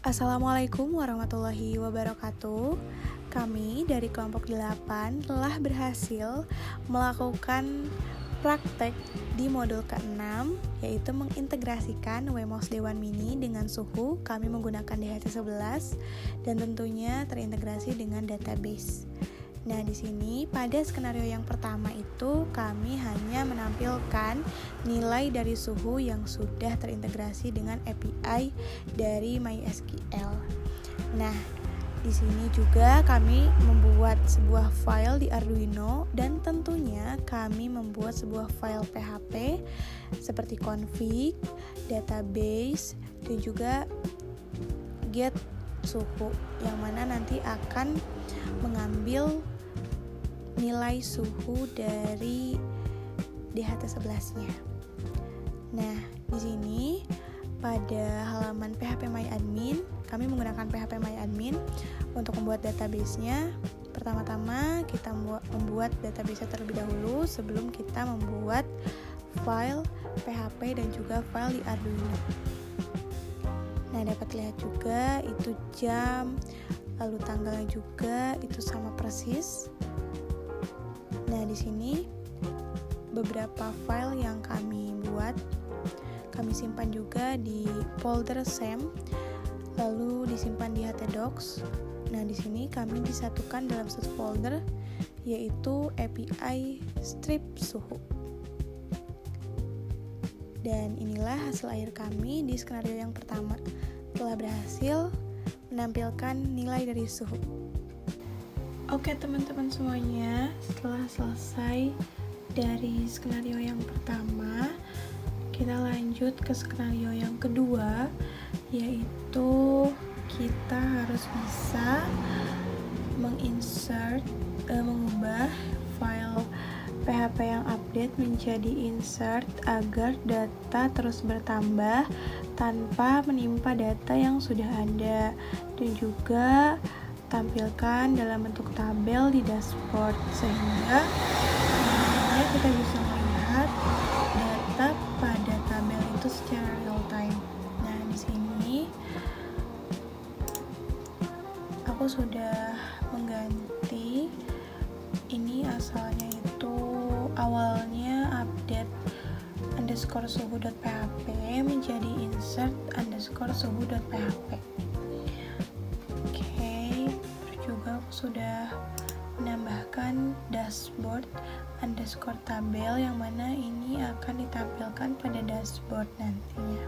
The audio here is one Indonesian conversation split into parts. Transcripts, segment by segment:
Assalamualaikum warahmatullahi wabarakatuh. Kami dari kelompok 8 telah berhasil melakukan praktek di modul ke-6, yaitu mengintegrasikan WMOS Dewan Mini dengan suhu. Kami menggunakan DHT11 dan tentunya terintegrasi dengan database. Nah, di sini pada skenario yang pertama itu kami hanya menampilkan nilai dari suhu yang sudah terintegrasi dengan API dari MySQL. Nah, di sini juga kami membuat sebuah file di Arduino dan tentunya kami membuat sebuah file PHP seperti config, database, dan juga get suhu yang mana nanti akan mengambil nilai suhu dari DHT11-nya. Nah, di sini pada halaman PHP MyAdmin, kami menggunakan PHP MyAdmin untuk membuat database-nya. Pertama-tama kita membuat database-nya terlebih dahulu sebelum kita membuat file PHP dan juga file di Arduino. Nah, dapat lihat juga itu jam, lalu tanggalnya juga itu sama persis. Nah, di sini beberapa file yang kami buat, kami simpan juga di folder SAM, lalu disimpan di htdocs. Nah, di sini kami disatukan dalam satu folder, yaitu API strip suhu. Dan inilah hasil akhir kami di skenario yang pertama, telah berhasil menampilkan nilai dari suhu. Oke teman-teman semuanya, setelah selesai dari skenario yang pertama, kita lanjut ke skenario yang kedua, yaitu kita harus bisa mengubah file PHP yang update menjadi insert agar data terus bertambah tanpa menimpa data yang sudah ada, dan juga tampilkan dalam bentuk tabel di dashboard sehingga kita bisa melihat data pada tabel itu secara real time. Nah, di sini aku sudah mengganti ini, asalnya itu awalnya update underscore suhu.php menjadi insert underscore suhu.php. Aku sudah menambahkan dashboard underscore tabel yang mana ini akan ditampilkan pada dashboard nantinya.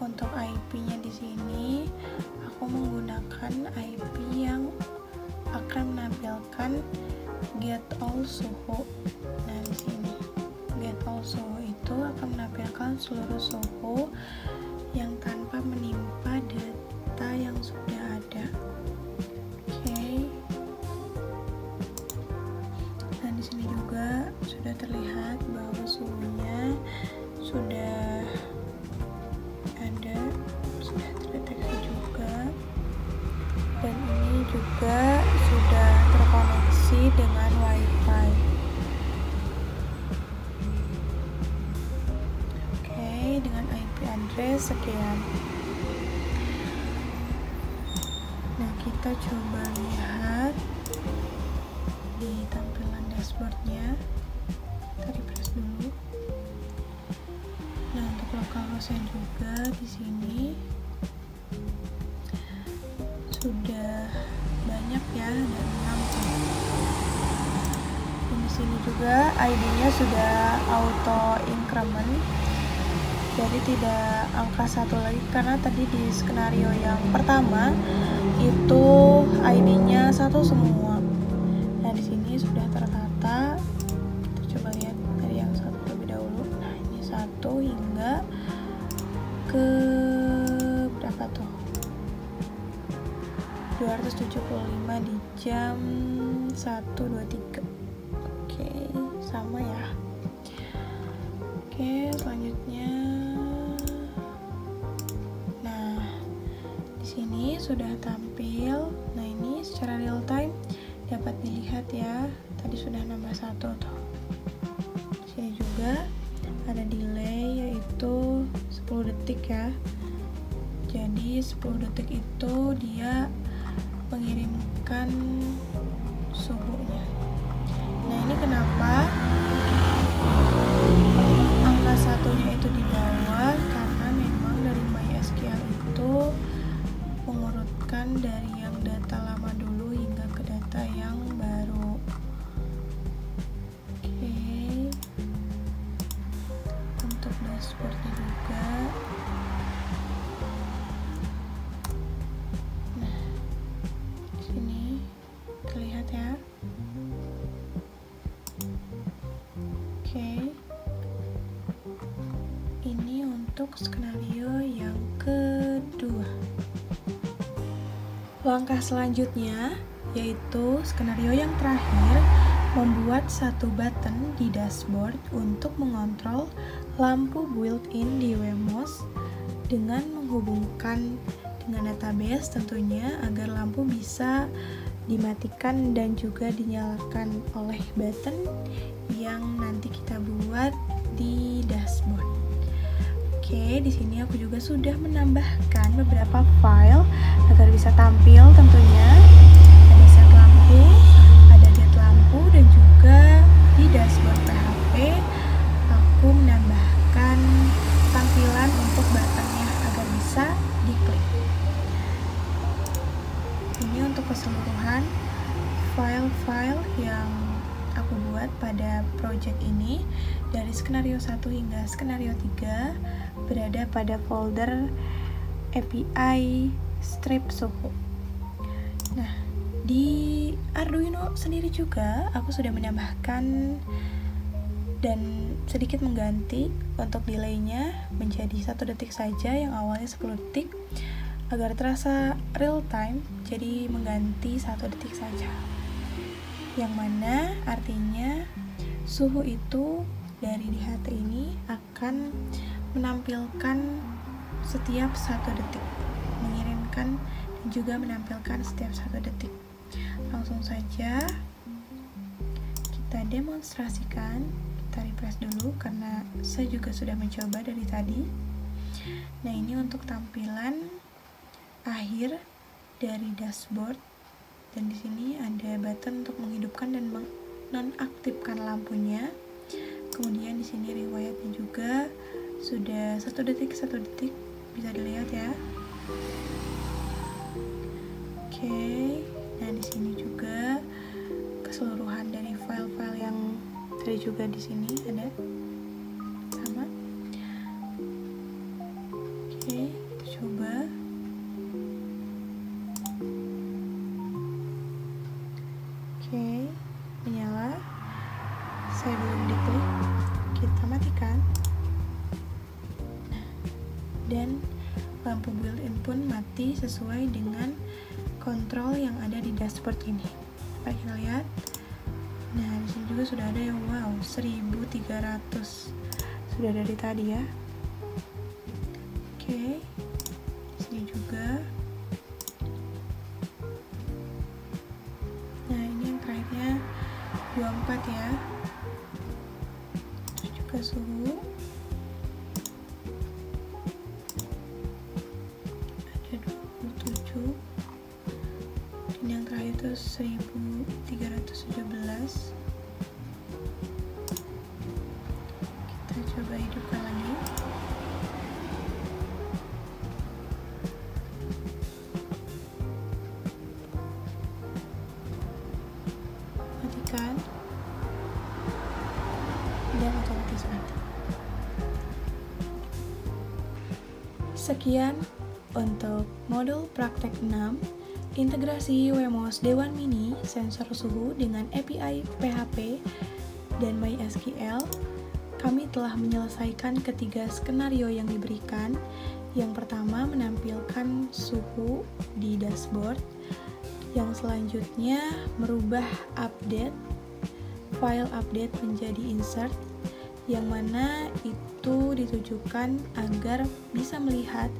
Untuk IP-nya di sini aku menggunakan IP yang akan menampilkan get all suhu. Nah, di sini get all suhu itu akan menampilkan seluruh suhu yang tanpa menimpa data yang sudah ada. Di sini juga sudah terlihat bahwa suhunya sudah ada, sudah terdeteksi juga, dan ini juga sudah terkoneksi dengan WiFi. Oke, dengan IP address sekian. Nah, kita coba lihat di tampilan dashboardnya. Kita refresh dulu. Nah, untuk localhost-nya juga di sini sudah banyak ya, ada 6 tuh. Dan di sini juga ID-nya sudah auto increment, jadi tidak angka 1 lagi, karena tadi di skenario yang pertama itu ID-nya 1 semua. Nah, di sini sudah tertata. Kita coba lihat dari yang 1 terlebih dahulu. Nah, ini 1 hingga ke berapa tuh? 275 di jam 1.23. Oke, sama ya. Oke, selanjutnya. Nah, di sini sudah tampil. Nah, ini secara real time dapat dilihat ya, tadi sudah nambah 1 tuh. Di sini juga ada delay yaitu 10 detik ya. Jadi Jadi 10 detik itu dia mengirimkan suhunya. Nah, ini kenapa angka satunya itu di bawah, karena memang dari MySQL itu mengurutkan dari yang data lama dulu hingga ke data yang baru. Oke. Untuk dashboardnya juga. Nah, sini terlihat ya. Oke. Ini untuk skenario yang kedua. Langkah selanjutnya yaitu skenario yang terakhir, membuat satu button di dashboard untuk mengontrol lampu built-in di Wemos dengan menghubungkan dengan database tentunya, agar lampu bisa dimatikan dan juga dinyalakan oleh button yang nanti kita buat di dashboard. Oke, di sini aku juga sudah menambahkan beberapa file agar bisa tampil tentunya. Ada set lampu, ada get lampu, dan juga di dashboard PHP aku menambahkan tampilan untuk buttonnya agar bisa diklik. Ini untuk keseluruhan file-file yang aku buat pada project ini, dari skenario 1 hingga skenario 3 berada pada folder API strip suhu. Nah, di Arduino sendiri juga aku sudah menambahkan dan sedikit mengganti untuk delaynya menjadi 1 detik saja, yang awalnya 10 detik, agar terasa real time, jadi mengganti 1 detik saja, yang mana artinya suhu itu dari DHT ini akan menampilkan setiap 1 detik, mengirimkan dan juga menampilkan setiap 1 detik. Langsung saja kita demonstrasikan. Kita refresh dulu karena saya juga sudah mencoba dari tadi. Nah, ini untuk tampilan akhir dari dashboard, dan di sini ada button untuk menghidupkan dan menonaktifkan lampunya. Kemudian di sini riwayatnya juga sudah 1 detik 1 detik, bisa dilihat ya. Oke, nah di sini juga keseluruhan dari file-file yang tadi juga di sini ada sama. Oke, kita coba. Oke, menyala. Saya belum diklik. Kita matikan. Dan lampu built-in pun mati sesuai dengan kontrol yang ada di dashboard ini. Dapat kita lihat. Nah, di sini juga sudah ada yang wow, 1300. Sudah dari tadi ya. Oke. Di sini juga. Nah, ini yang terakhirnya 24 ya. Terus juga suhu. Dan yang terakhir itu 1317. Kita coba hidupkan lagi. Matikan dan otomatis mati. Sekian untuk modul praktek 6, integrasi Wemos Dewan Mini sensor suhu dengan API PHP dan MySQL. Kami telah menyelesaikan ketiga skenario yang diberikan. Yang pertama, menampilkan suhu di dashboard. Yang selanjutnya, merubah file update menjadi insert, yang mana itu ditujukan agar bisa melihat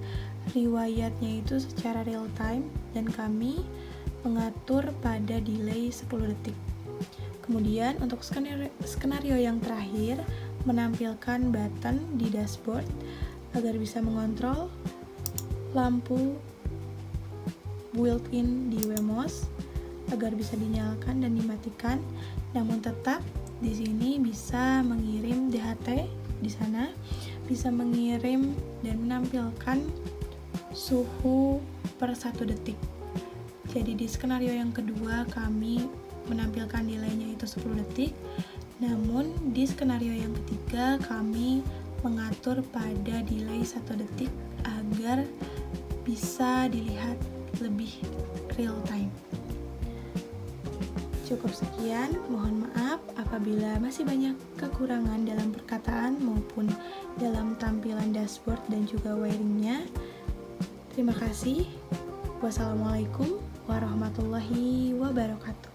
riwayatnya itu secara real time, dan kami mengatur pada delay 10 detik. Kemudian untuk skenario yang terakhir, menampilkan button di dashboard agar bisa mengontrol lampu built-in di Wemos agar bisa dinyalakan dan dimatikan. Namun tetap di sini bisa mengirim DHT di sana, bisa mengirim dan menampilkan suhu per 1 detik. Jadi di skenario yang kedua kami menampilkan delaynya itu 10 detik. Namun di skenario yang ketiga kami mengatur pada delay 1 detik agar bisa dilihat lebih real time. Cukup sekian, mohon maaf apabila masih banyak kekurangan dalam perkataan maupun dalam tampilan dashboard dan juga wiringnya. Terima kasih. Wassalamualaikum warahmatullahi wabarakatuh.